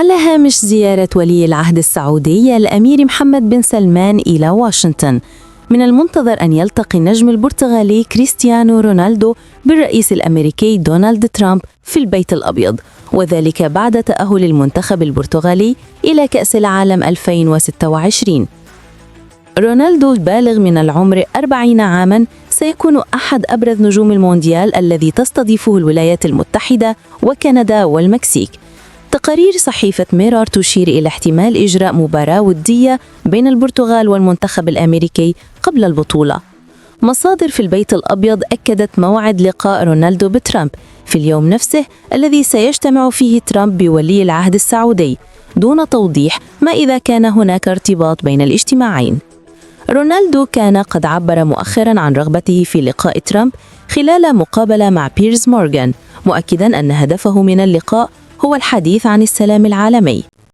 على هامش زيارة ولي العهد السعودي الأمير محمد بن سلمان إلى واشنطن، من المنتظر أن يلتقي النجم البرتغالي كريستيانو رونالدو بالرئيس الأمريكي دونالد ترامب في البيت الأبيض، وذلك بعد تأهل المنتخب البرتغالي إلى كأس العالم 2026. رونالدو البالغ من العمر 40 عاماً سيكون أحد أبرز نجوم المونديال الذي تستضيفه الولايات المتحدة وكندا والمكسيك. تقارير صحيفة ميرور تشير إلى احتمال إجراء مباراة ودية بين البرتغال والمنتخب الأمريكي قبل البطولة. مصادر في البيت الأبيض أكدت موعد لقاء رونالدو بترامب في اليوم نفسه الذي سيجتمع فيه ترامب بولي العهد السعودي، دون توضيح ما إذا كان هناك ارتباط بين الاجتماعين. رونالدو كان قد عبر مؤخراً عن رغبته في لقاء ترامب خلال مقابلة مع بيرز مورغان، مؤكداً أن هدفه من اللقاء هو الحديث عن السلام العالمي.